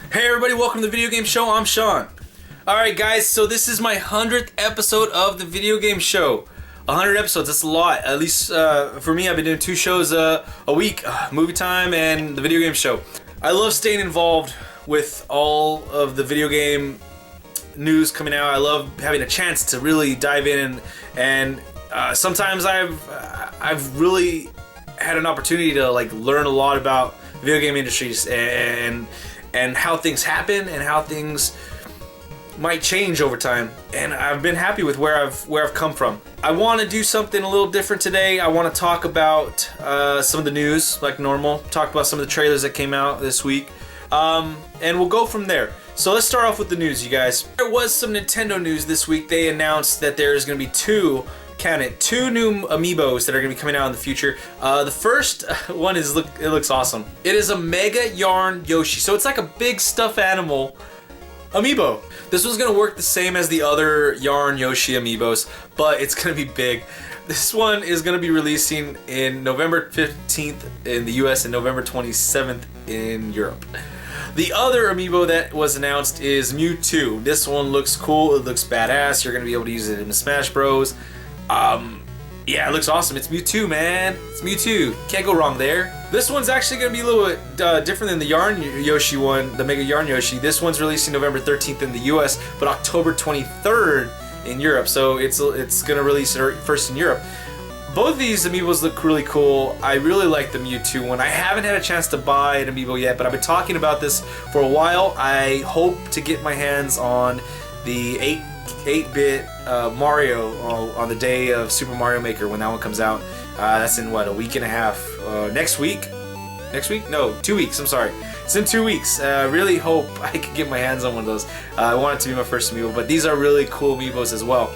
Hey everybody, welcome to the Video Game Show. I'm Sean. Alright guys, so this is my 100th episode of the Video Game Show. 100 episodes, that's a lot. At least for me, I've been doing 2 shows a week. Movie Time and the Video Game Show. I love staying involved with all of the video game news coming out. I love having a chance to really dive in and sometimes I've really had an opportunity to learn a lot about video game industries and how things happen and how things might change over time, and I've been happy with where I've come from. I want to do something a little different today. I want to talk about some of the news like normal, talk about some of the trailers that came out this week, and we'll go from there. So let's start off with the news, you guys. There was some Nintendo news this week. They announced that there's going to be 2 new amiibos that are going to be coming out in the future. The first one it looks awesome. It is a Mega Yarn Yoshi. So it's like a big stuffed animal amiibo. This one's going to work the same as the other Yarn Yoshi amiibos, but it's going to be big. This one is going to be releasing in November 15th in the US and November 27th in Europe. The other amiibo that was announced is Mewtwo. This one looks cool. It looks badass. You're going to be able to use it in Smash Bros. Yeah, it looks awesome. It's Mewtwo, man. It's Mewtwo. Can't go wrong there. This one's actually going to be a little bit different than the Yarn Yoshi one, the Mega Yarn Yoshi. This one's releasing November 13th in the US, but October 23rd in Europe. So it's going to release first in Europe. Both of these amiibos look really cool. I really like the Mewtwo one. I haven't had a chance to buy an amiibo yet, but I've been talking about this for a while. I hope to get my hands on the 8-bit Mario on the day of Super Mario Maker when that one comes out. That's in what, a week and a half? Next week? Next week? No, 2 weeks. I'm sorry. It's in 2 weeks. I really hope I can get my hands on one of those. I want it to be my first amiibo, but these are really cool amiibos as well.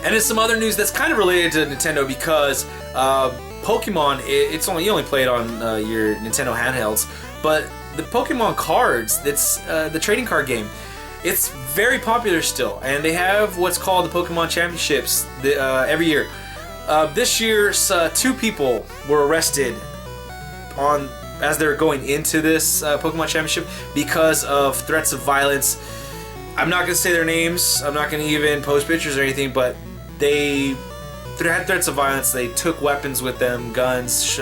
And there's some other news that's kind of related to Nintendo because Pokemon, you only play it on your Nintendo handhelds, but the Pokemon cards, it's the trading card game. It's very popular still, and they have what's called the Pokemon Championships every year. This year, 2 people were arrested as they're going into this Pokemon Championship because of threats of violence. I'm not going to say their names. I'm not going to even post pictures or anything, but they had threats of violence. They took weapons with them, guns,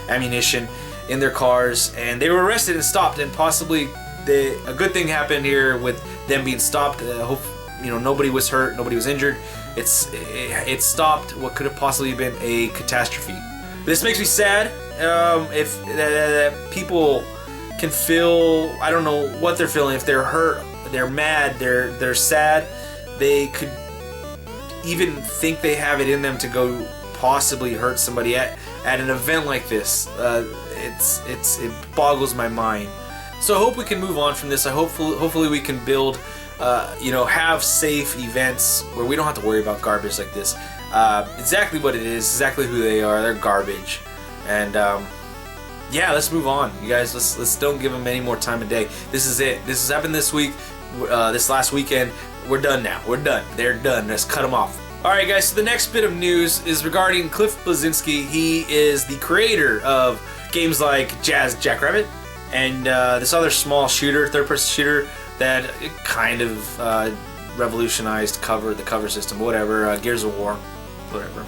ammunition in their cars, and they were arrested and stopped, and possibly a good thing happened here with them being stopped. Hope nobody was hurt, nobody was injured. It stopped what could have possibly been a catastrophe. This makes me sad. If people can feel, I don't know what they're feeling. If they're hurt, they're mad, they're sad. They could even think they have it in them to go possibly hurt somebody at an event like this. It boggles my mind. So I hope we can move on from this. Hopefully we can build, have safe events where we don't have to worry about garbage like this. Exactly what it is, exactly who they are. They're garbage. And yeah, let's move on, you guys. Let's don't give them any more time of day. This is it. This has happened this week, this last weekend. We're done now. We're done. They're done. Let's cut them off. Alright guys, so the next bit of news is regarding Cliff Bleszinski. He is the creator of games like Jazz Jackrabbit and this other small shooter, third-person shooter that kind of revolutionized the cover system, whatever, Gears of War, whatever.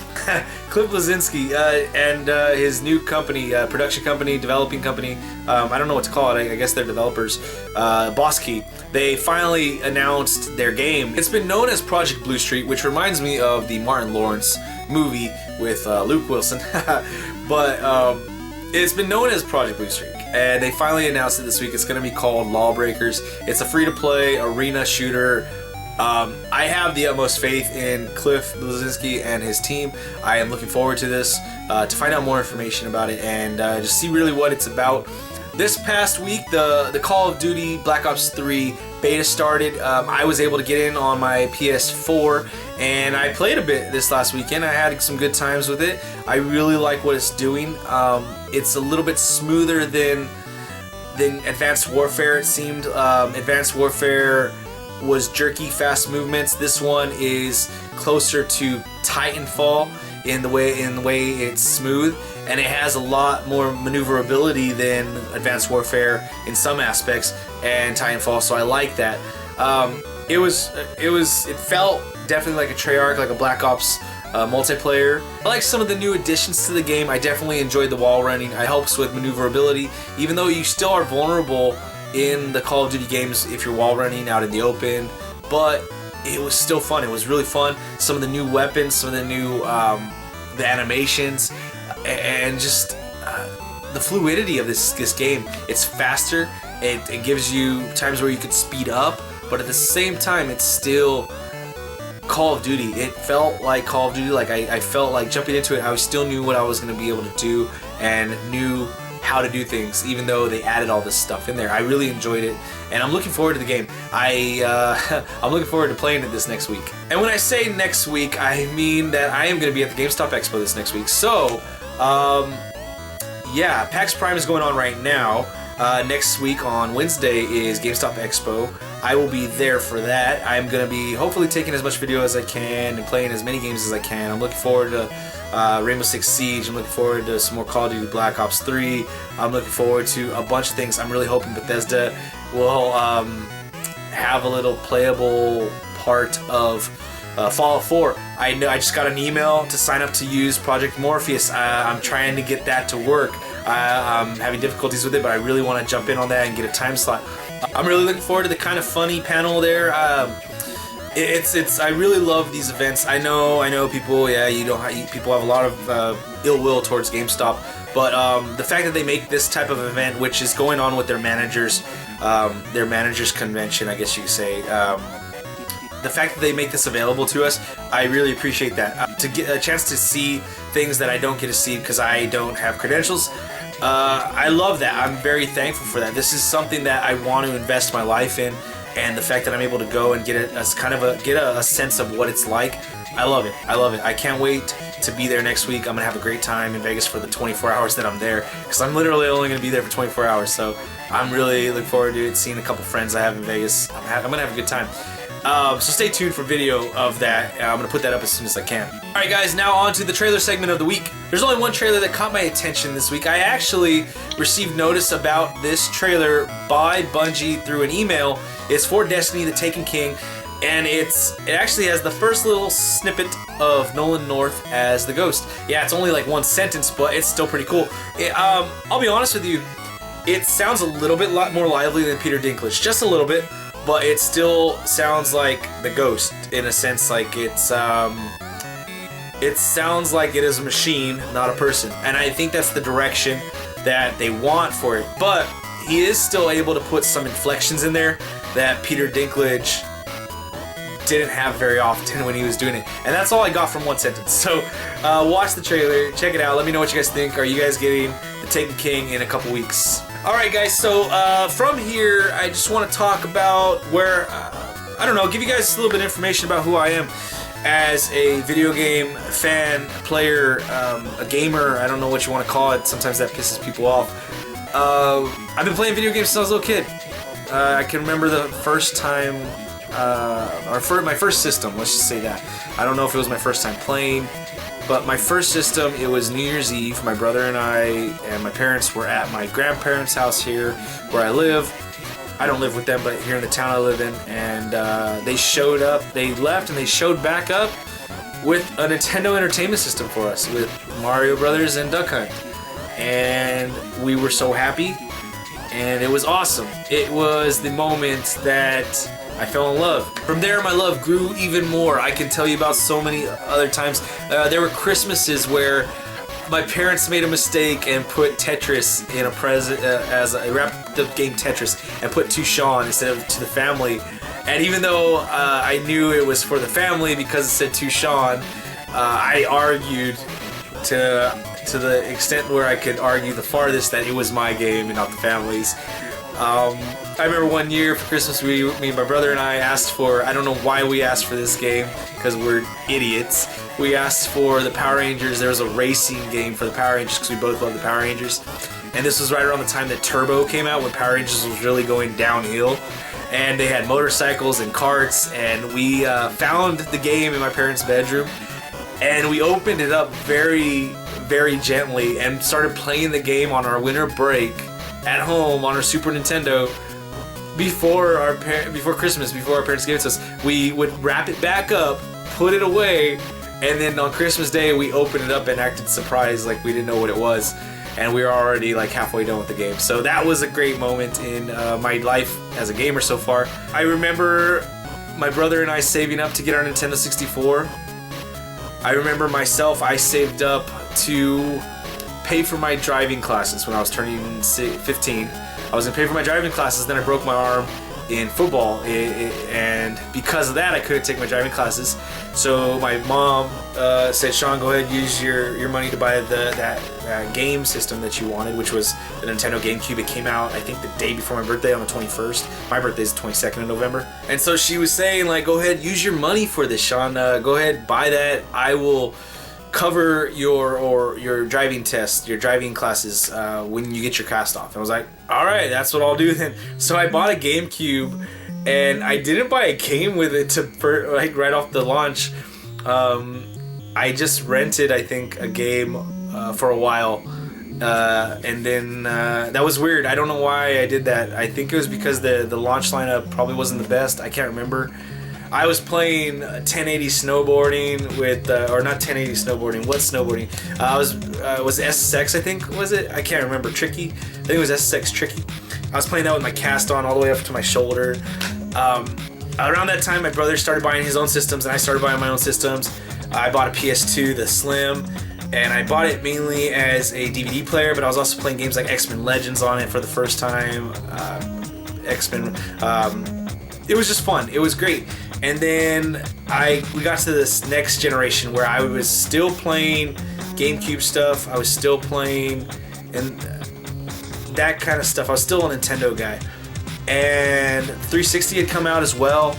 Cliff Bleszinski and his new company, production company, developing company, I don't know what to call it, I guess they're developers, Boss Key. They finally announced their game. It's been known as Project Blue Street, which reminds me of the Martin Lawrence movie with Luke Wilson, but it's been known as Project Blue Streak, and they finally announced it this week. It's going to be called Lawbreakers. It's a free-to-play arena shooter. I have the utmost faith in Cliff Bleszinski and his team. I am looking forward to this, to find out more information about it and just see really what it's about. This past week, the Call of Duty Black Ops 3 beta started. I was able to get in on my PS4 and I played a bit this last weekend. I had some good times with it. I really like what it's doing. It's a little bit smoother than Advanced Warfare, it seemed. Advanced Warfare was jerky, fast movements. This one is closer to Titanfall in the way it's smooth, and it has a lot more maneuverability than Advanced Warfare in some aspects and Titanfall, so I like that. It felt definitely like a Treyarch, like a Black Ops multiplayer. I like some of the new additions to the game. I definitely enjoyed the wall running. It helps with maneuverability, even though you still are vulnerable in the Call of Duty games if you're wall running out in the open, but it was still fun. It was really fun. Some of the new weapons, some of the new the animations, and just the fluidity of this game. It's faster. It gives you times where you could speed up, but at the same time, it's still Call of Duty. It felt like Call of Duty. Like I felt like jumping into it, I still knew what I was going to be able to do and knew how to do things, even though they added all this stuff in there. I really enjoyed it, and I'm looking forward to the game. I'm looking forward to playing it this next week. And when I say next week, I mean that I am going to be at the GameStop Expo this next week. So, yeah, PAX Prime is going on right now. Next week on Wednesday is GameStop Expo. I will be there for that. I'm going to be hopefully taking as much video as I can and playing as many games as I can. I'm looking forward to Rainbow Six Siege. I'm looking forward to some more Call of Duty Black Ops 3. I'm looking forward to a bunch of things. I'm really hoping Bethesda will have a little playable part of Fallout 4. I know I just got an email to sign up to use Project Morpheus. I'm trying to get that to work. I'm having difficulties with it, but I really want to jump in on that and get a time slot. I'm really looking forward to the kind of funny panel there. I really love these events. I know people. Yeah, people have a lot of ill will towards GameStop, but the fact that they make this type of event, which is going on with their managers convention, I guess you could say. The fact that they make this available to us, I really appreciate that. To get a chance to see things that I don't get to see because I don't have credentials, I love that. I'm very thankful for that. This is something that I want to invest my life in, and the fact that I'm able to go and get a sense of what it's like, I love it. I love it. I can't wait to be there next week. I'm gonna have a great time in Vegas for the 24 hours that I'm there, because I'm literally only gonna be there for 24 hours. So I'm really looking forward to it. Seeing a couple friends I have in Vegas. I'm gonna have a good time. So stay tuned for video of that. I'm gonna put that up as soon as I can. Alright guys, now on to the trailer segment of the week. There's only one trailer that caught my attention this week. I actually received notice about this trailer by Bungie through an email. It's for Destiny: The Taken King, and it actually has the first little snippet of Nolan North as the Ghost. Yeah, it's only like one sentence, but it's still pretty cool. I'll be honest with you, it sounds a little bit more lively than Peter Dinklage, just a little bit. But it still sounds like the Ghost in a sense, like it sounds like it is a machine, not a person. And I think that's the direction that they want for it. But he is still able to put some inflections in there that Peter Dinklage didn't have very often when he was doing it. And that's all I got from one sentence. So watch the trailer, check it out, let me know what you guys think. Are you guys getting The Taken King in a couple weeks? Alright guys, so from here I just want to talk about where, I don't know, give you guys a little bit of information about who I am as a video game fan, player, a gamer. I don't know what you want to call it, sometimes that pisses people off. I've been playing video games since I was a little kid. I can remember the first time, my first system, let's just say that. I don't know if it was my first time playing, but my first system, it was New Year's Eve. My brother and I and my parents were at my grandparents' house here where I live. I don't live with them, but here in the town I live in. And they showed up, they left, and they showed back up with a Nintendo Entertainment System for us with Mario Brothers and Duck Hunt. And we were so happy, and it was awesome. It was the moment that I fell in love. From there, my love grew even more. I can tell you about so many other times. There were Christmases where my parents made a mistake and put Tetris in a present, I wrapped the game Tetris and put to Sean instead of to the family. And even though I knew it was for the family because it said to Sean, I argued to the extent where I could argue the farthest that it was my game and not the family's. I remember one year for Christmas, me, my brother and I asked for, I don't know why we asked for this game, because we're idiots. We asked for the Power Rangers. There was a racing game for the Power Rangers because we both love the Power Rangers. And this was right around the time that Turbo came out, when Power Rangers was really going downhill. And they had motorcycles and carts, and we found the game in my parents' bedroom. And we opened it up very, very gently and started playing the game on our winter break at home on our Super Nintendo before Christmas, before our parents gave it to us. We would wrap it back up, put it away, and then on Christmas Day we opened it up and acted surprised like we didn't know what it was, and we were already like halfway done with the game. So that was a great moment in my life as a gamer so far. I remember my brother and I saving up to get our Nintendo 64. I remember myself, I saved up to pay for my driving classes when I was turning 15. I was gonna pay for my driving classes, then I broke my arm in football, and because of that I couldn't take my driving classes. So my mom said, Sean, go ahead, use your money to buy that game system that you wanted, which was the Nintendo GameCube. It came out I think the day before my birthday on the 21st. My birthday is the 22nd of November. And so she was saying like, go ahead, use your money for this, Sean. Go ahead, buy that. I will cover your driving test, your driving classes when you get your cast off. And I was like, all right, that's what I'll do then. So I bought a GameCube, and I didn't buy a game with it like right off the launch. I just rented, I think, a game for a while, and then that was weird. I don't know why I did that. I think it was because the launch lineup probably wasn't the best. I can't remember. I was playing 1080 snowboarding with, or not 1080 snowboarding. What snowboarding? Was SSX, I think, was it? I can't remember. Tricky. I think it was SSX Tricky. I was playing that with my cast on all the way up to my shoulder. Around that time, my brother started buying his own systems, and I started buying my own systems. I bought a PS2, the Slim, and I bought it mainly as a DVD player, but I was also playing games like X-Men Legends on it for the first time. X-Men. It was just fun. It was great. And then we got to this next generation where I was still playing GameCube stuff. I was still playing and that kind of stuff. I was still a Nintendo guy. And 360 had come out as well,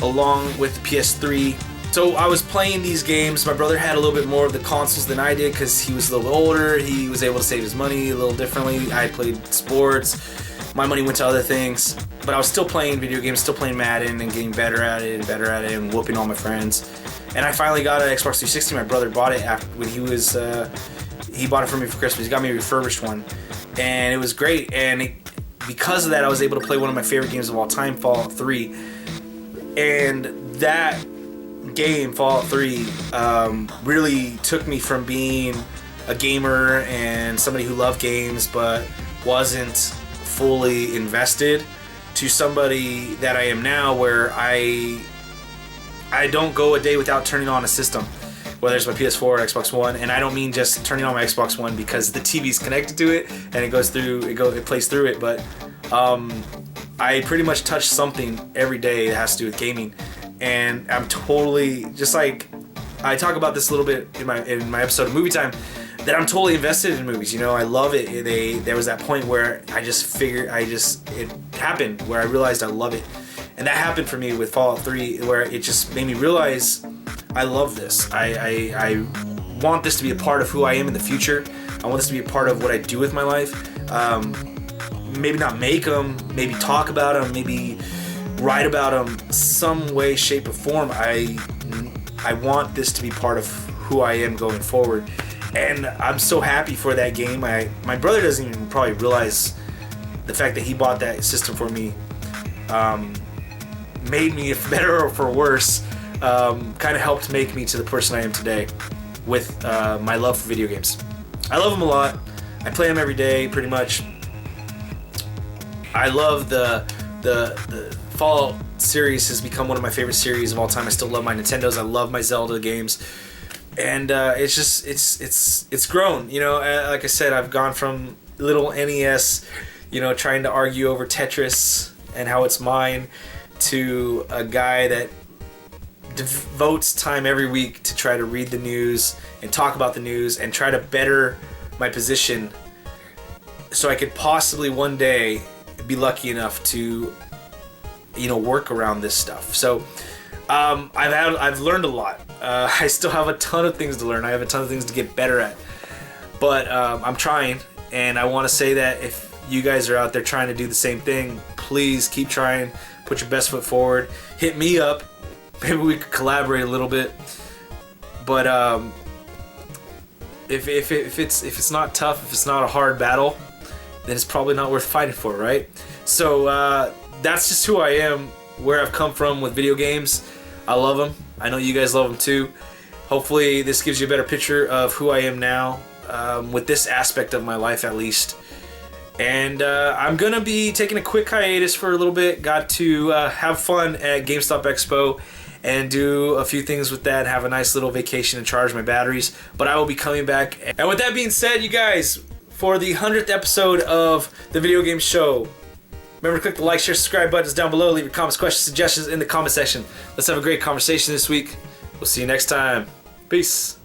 along with the PS3. So I was playing these games. My brother had a little bit more of the consoles than I did because he was a little older. He was able to save his money a little differently. I played sports. My money went to other things, but I was still playing video games, still playing Madden and getting better at it and whooping all my friends. And I finally got an Xbox 360. My brother bought it when he bought it for me for Christmas. He got me a refurbished one, and it was great. And because of that, I was able to play one of my favorite games of all time, Fallout 3. And that game, Fallout 3, really took me from being a gamer and somebody who loved games but wasn't fully invested to somebody that I am now, where I don't go a day without turning on a system, whether it's my PS4 or Xbox One. And I don't mean just turning on my Xbox One because the TV's connected to it and it plays through it, but I pretty much touch something every day that has to do with gaming. And I'm totally, just like I talk about this a little bit in my episode of Movie Time, that I'm totally invested in movies. You know, I love it. There was that point where it happened where I realized I love it. And that happened for me with Fallout 3, where it just made me realize I love this. I want this to be a part of who I am in the future. I want this to be a part of what I do with my life. Maybe not make them, maybe talk about them, maybe write about them, some way, shape, or form. I want this to be part of who I am going forward. And I'm so happy for that game. My brother doesn't even probably realize the fact that he bought that system for me made me, for better or for worse, kind of helped make me to the person I am today with my love for video games. I love them a lot. I play them every day, pretty much. I love the Fallout series has become one of my favorite series of all time. I still love my Nintendos. I love my Zelda games. And it's grown, you know. Like I said, I've gone from little NES, you know, trying to argue over Tetris and how it's mine, to a guy that devotes time every week to try to read the news and talk about the news and try to better my position so I could possibly one day be lucky enough to, you know, work around this stuff. So I've learned a lot. I still have a ton of things to learn. I have a ton of things to get better at. But I'm trying, and I want to say that if you guys are out there trying to do the same thing, please keep trying. Put your best foot forward. Hit me up. Maybe we could collaborate a little bit. But if it's not tough, if it's not a hard battle, then it's probably not worth fighting for, right? So that's just who I am, where I've come from with video games. I love them. I know you guys love them too. Hopefully this gives you a better picture of who I am now, with this aspect of my life at least. And I'm gonna be taking a quick hiatus for a little bit. Got to have fun at GameStop Expo and do a few things with that, have a nice little vacation and charge my batteries. But I will be coming back. And with that being said, you guys, for the 100th episode of the Video Game Show, remember to click the like, share, subscribe buttons down below. Leave your comments, questions, suggestions in the comment section. Let's have a great conversation this week. We'll see you next time. Peace.